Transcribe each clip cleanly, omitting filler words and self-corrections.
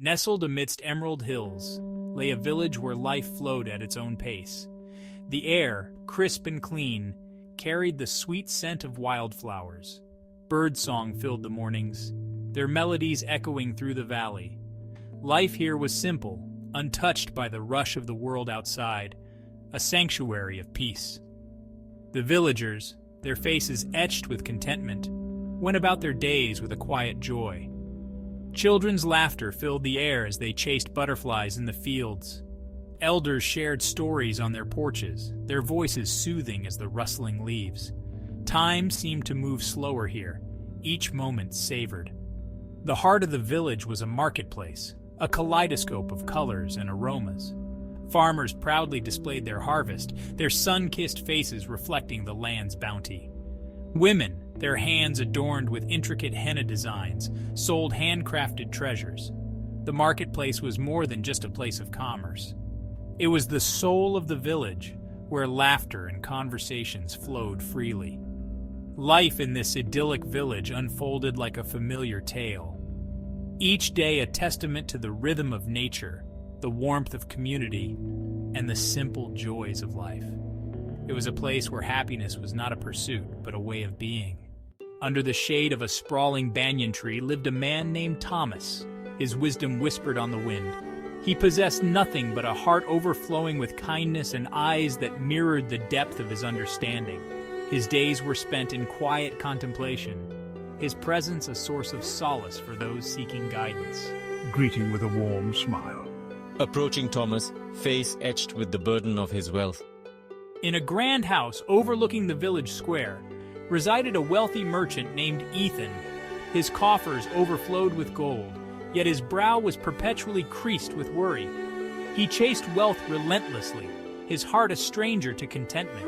Nestled amidst emerald hills lay a village where life flowed at its own pace. The air, crisp and clean, carried the sweet scent of wildflowers. Birdsong filled the mornings, their melodies echoing through the valley. Life here was simple, untouched by the rush of the world outside, a sanctuary of peace. The villagers, their faces etched with contentment, went about their days with a quiet joy. Children's laughter filled the air as they chased butterflies in the fields. Elders shared stories on their porches, their voices soothing as the rustling leaves. Time seemed to move slower here, each moment savored. The heart of the village was a marketplace, a kaleidoscope of colors and aromas. Farmers proudly displayed their harvest, their sun-kissed faces reflecting the land's bounty. Women, their hands adorned with intricate henna designs, sold handcrafted treasures. The marketplace was more than just a place of commerce. It was the soul of the village, where laughter and conversations flowed freely. Life in this idyllic village unfolded like a familiar tale. Each day a testament to the rhythm of nature, the warmth of community, and the simple joys of life. It was a place where happiness was not a pursuit, but a way of being. Under the shade of a sprawling banyan tree lived a man named Thomas, his wisdom whispered on the wind. He possessed nothing but a heart overflowing with kindness and eyes that mirrored the depth of his understanding. His days were spent in quiet contemplation, his presence a source of solace for those seeking guidance. Greeting with a warm smile. Approaching Thomas, face etched with the burden of his wealth. In a grand house overlooking the village square resided a wealthy merchant named Ethan. His coffers overflowed with gold, yet his brow was perpetually creased with worry. He chased wealth relentlessly, his heart a stranger to contentment.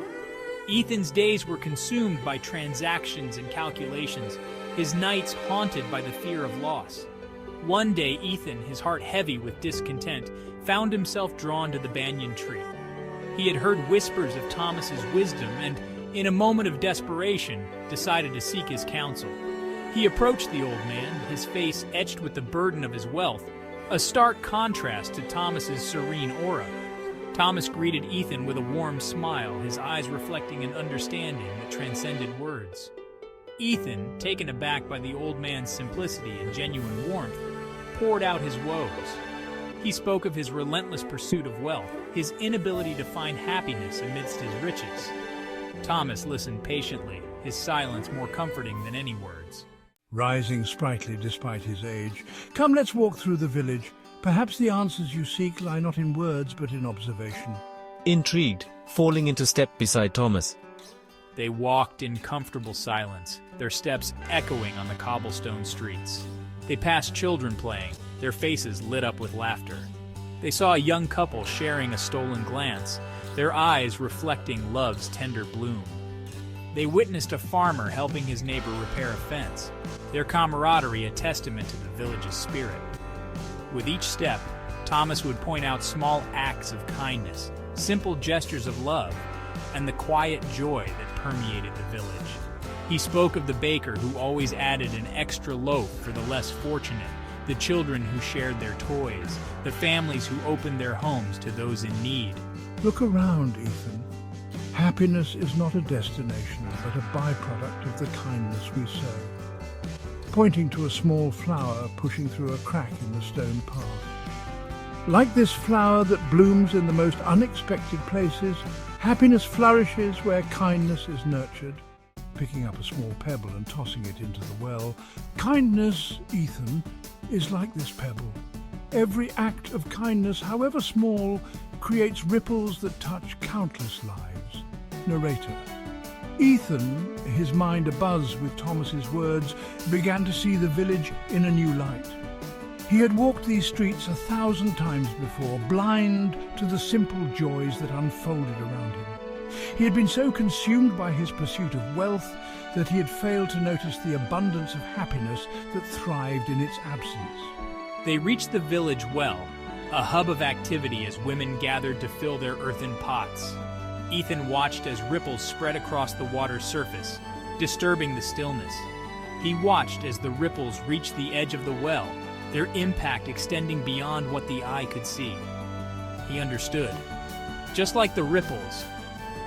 Ethan's days were consumed by transactions and calculations, his nights haunted by the fear of loss. One day Ethan, his heart heavy with discontent, found himself drawn to the banyan tree. He had heard whispers of Thomas's wisdom and, in a moment of desperation, decided to seek his counsel. He approached the old man, his face etched with the burden of his wealth, a stark contrast to Thomas's serene aura. Thomas greeted Ethan with a warm smile, his eyes reflecting an understanding that transcended words. Ethan, taken aback by the old man's simplicity and genuine warmth, poured out his woes. He spoke of his relentless pursuit of wealth, his inability to find happiness amidst his riches. Thomas listened patiently, his silence more comforting than any words. Rising sprightly despite his age. Come, let's walk through the village. Perhaps the answers you seek lie not in words but in observation. Intrigued, falling into step beside Thomas. They walked in comfortable silence, their steps echoing on the cobblestone streets. They passed children playing, their faces lit up with laughter. They saw a young couple sharing a stolen glance, their eyes reflecting love's tender bloom. They witnessed a farmer helping his neighbor repair a fence, their camaraderie a testament to the village's spirit. With each step, Thomas would point out small acts of kindness, simple gestures of love, and the quiet joy that permeated the village. He spoke of the baker who always added an extra loaf for the less fortunate, the children who shared their toys, the families who opened their homes to those in need. Look around, Ethan. Happiness is not a destination, but a byproduct of the kindness we sow. Pointing to a small flower pushing through a crack in the stone path. Like this flower that blooms in the most unexpected places, happiness flourishes where kindness is nurtured. Picking up a small pebble and tossing it into the well. Kindness, Ethan, is like this pebble. Every act of kindness, however small, creates ripples that touch countless lives. Narrator. Ethan, his mind abuzz with Thomas's words, began to see the village in a new light. He had walked these streets 1,000 times before, blind to the simple joys that unfolded around him. He had been so consumed by his pursuit of wealth that he had failed to notice the abundance of happiness that thrived in its absence. They reached the village well, a hub of activity as women gathered to fill their earthen pots. Ethan watched as ripples spread across the water's surface, disturbing the stillness. He watched as the ripples reached the edge of the well, their impact extending beyond what the eye could see. He understood. Just like the ripples,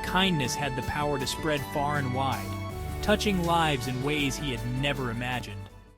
kindness had the power to spread far and wide, touching lives in ways he had never imagined.